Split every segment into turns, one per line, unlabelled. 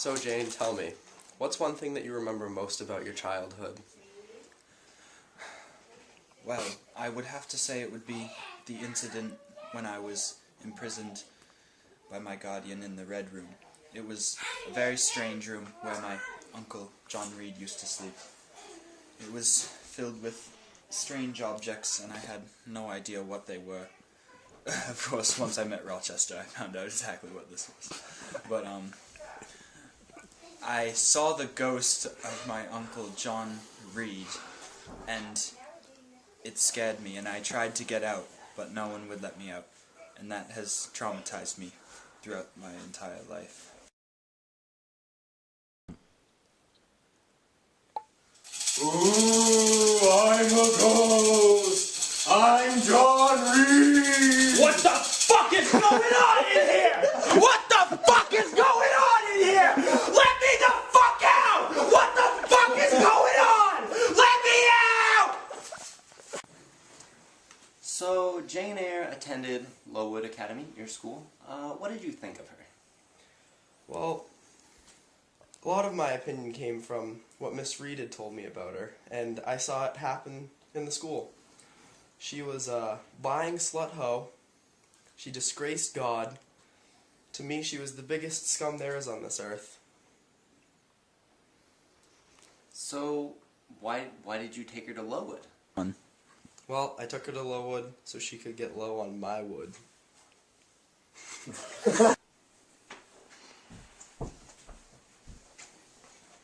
So Jane, tell me, what's one thing that you remember most about your childhood?
Well, I would have to say it would be the incident when I was imprisoned by my guardian in the Red Room. It was a very strange room where my uncle John Reed used to sleep. It was filled with strange objects and I had no idea what they were. Of course, once I met Rochester I found out exactly what this was. But I saw the ghost of my uncle John Reed and it scared me and I tried to get out, but no one would let me out. And that has traumatized me throughout my entire life.
Ooh, I'm a ghost! I'm John Reed!
What the fuck is going on in here? What the fuck is going on in here? Let me the fuck out! What the fuck is going on? Let me out!
So, Jane Eyre attended Lowood Academy, your school. What did you think of her?
Well, a lot of my opinion came from what Miss Reed had told me about her, and I saw it happen in the school. She was buying slut hoe. She disgraced God. To me, she was the biggest scum there is on this earth.
So, why did you take her to Lowood?
Well, I took her to Lowood so she could get low on my wood.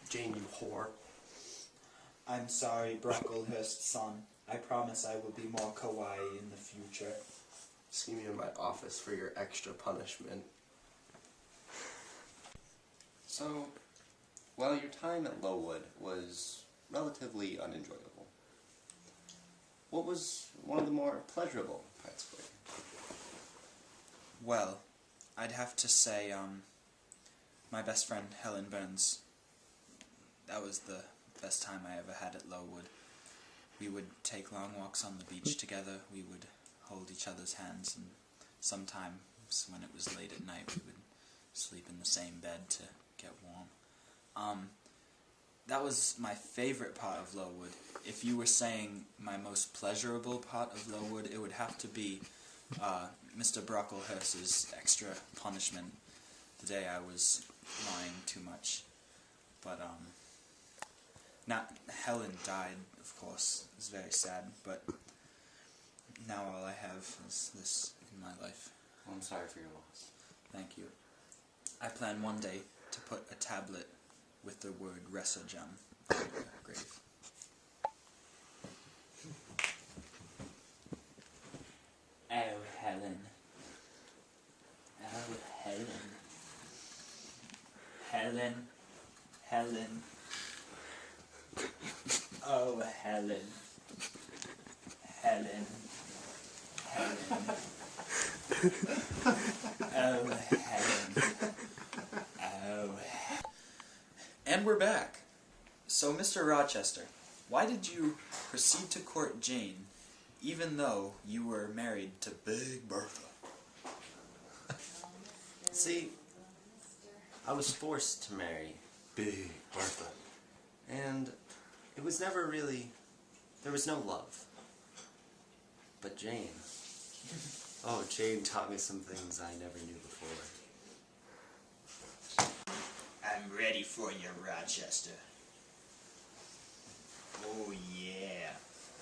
Jane, you whore.
I'm sorry, Brocklehurst's son. I promise I will be more kawaii in the future.
See me in my office for your extra punishment.
So, well, your time at Lowood was relatively unenjoyable. What was one of the more pleasurable parts for you?
Well, I'd have to say, my best friend Helen Burns. That was the best time I ever had at Lowood. We would take long walks on the beach together, we would hold each other's hands, and sometimes when it was late at night we would sleep in the same bed to get warm. That was my favorite part of Lowood. If you were saying my most pleasurable part of Lowood, it would have to be Mr. Brocklehurst's extra punishment the day I was lying too much. But, Helen died, of course. It was very sad, but now all I have is this in my life.
Well, I'm sorry for your loss.
Thank you. I plan one day to put a tablet with the word Resajam on your grave. Oh, Helen. Oh, Helen. Helen. Helen. Oh, Helen. Helen. Helen. Oh, Helen. Oh. And we're back. So, Mr. Rochester, why did you proceed to court Jane, even though you were married to Big Bertha?
See, I was forced to marry Big Bertha. And it was never really... there was no love. But Jane... oh, Jane taught me some things I never knew before.
I'm ready for you, Rochester. Oh yeah.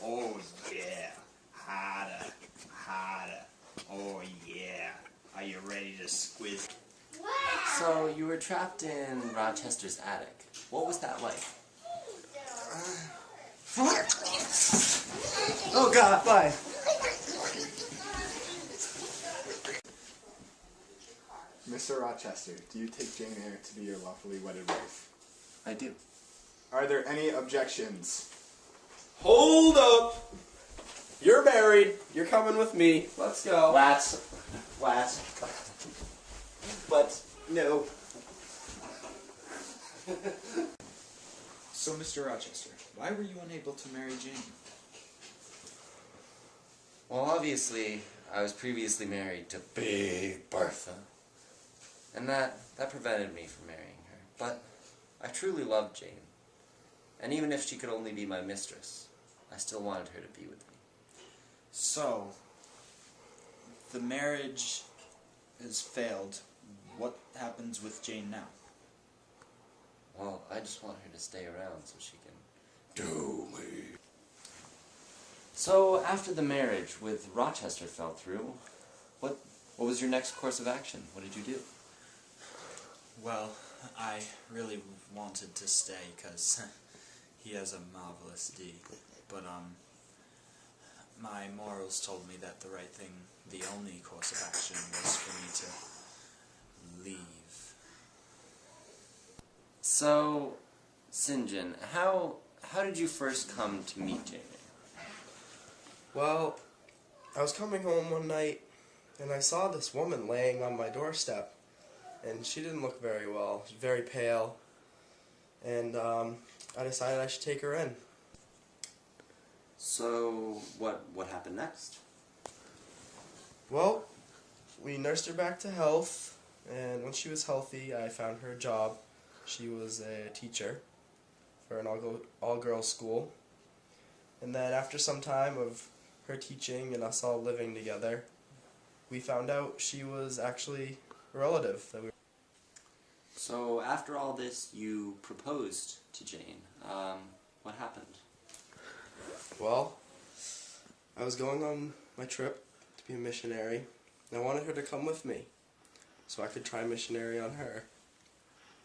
Oh yeah. Harder. Harder. Oh yeah. Are you ready to squiz?
So, you were trapped in Rochester's attic. What was that like?
Oh God, bye. Mr. Rochester, do you take Jane Eyre to be your lawfully wedded wife?
I do.
Are there any objections?
Hold up! You're married. You're coming with me. Let's go.
Last. But, no.
So, Mr. Rochester, why were you unable to marry Jane?
Well, obviously, I was previously married to Big Bertha. And that prevented me from marrying her. But I truly loved Jane. And even if she could only be my mistress, I still wanted her to be with me.
So, the marriage has failed. What happens with Jane now?
Well, I just want her to stay around so she can do me. So, after the marriage with Rochester fell through, what was your next course of action? What did you do?
Well, I really wanted to stay because he has a marvelous D. But, my morals told me that the right thing, the only course of action, was for me to leave.
So, St. John, how did you first come to meet Jane?
Well, I was coming home one night, and I saw this woman laying on my doorstep, and she didn't look very well. She was very pale, and I decided I should take her in.
So, what happened next?
Well, we nursed her back to health, and when she was healthy, I found her a job. She was a teacher for an all-girls school. And then after some time of her teaching and us all living together, we found out she was actually a relative.
So, after all this, you proposed to Jane. What happened?
Well, I was going on my trip to be a missionary, and I wanted her to come with me so I could try missionary on her.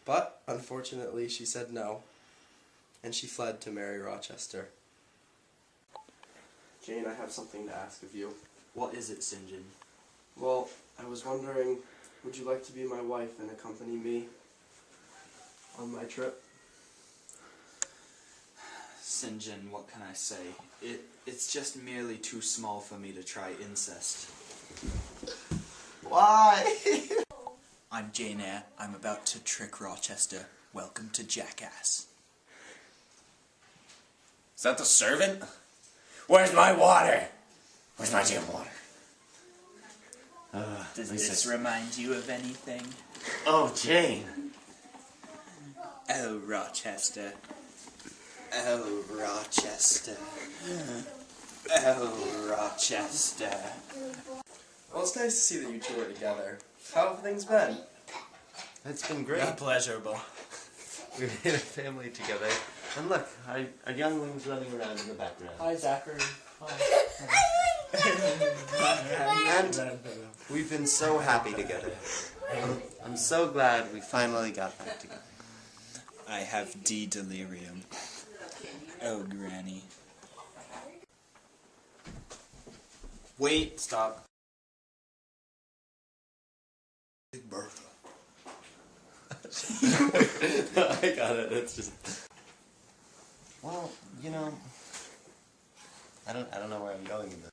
But, unfortunately, she said no, and she fled to marry Rochester. Jane, I have something to ask of you.
What is it, St. John?
Well, I was wondering, would you like to be my wife and accompany me on my trip?
St. John, what can I say? It's just merely too small for me to try incest.
Why?
I'm Jane Eyre. I'm about to trick Rochester. Welcome to Jackass.
Is that the servant? Where's my water? Where's my damn water?
Does this remind you of anything?
Oh, Jane.
Oh, Rochester. Oh, Rochester. Oh, Rochester.
Well, it's nice to see that you two are together. How have things been?
It's been great.
Yeah, pleasurable.
We've made a family together. And look, our youngling's running around in the background.
Hi, Zachary.
And we've been so happy together. I'm so glad we finally got back together.
I have D delirium. Oh, Granny. Wait, stop. Big Bertha.
I got it. It's just. Well, you know, I don't know where I'm going with this.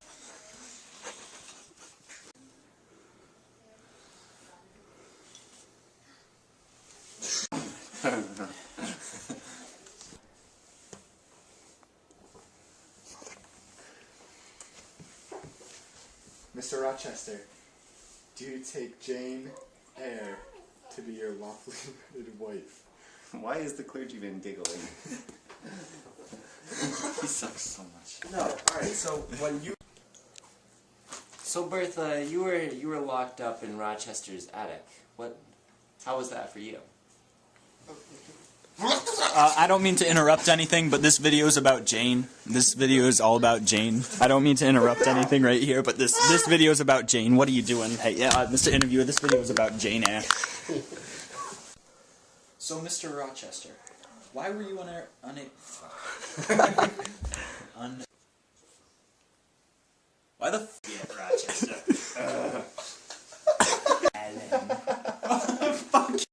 Mr. Rochester, do you take Jane Eyre to be your lawfully wedded wife?
Why is the clergyman giggling? He sucks so much.
No, alright, so when you...
So Bertha, you were locked up in Rochester's attic. How was that for you?
I don't mean to interrupt anything, but this video is about Jane. This video is all about Jane. I don't mean to interrupt anything right here, but this video is about Jane. What are you doing? Hey, Mr. Interviewer, this video is about Jane Eyre. So, Mr. Rochester, why were you why the f*** Rochester?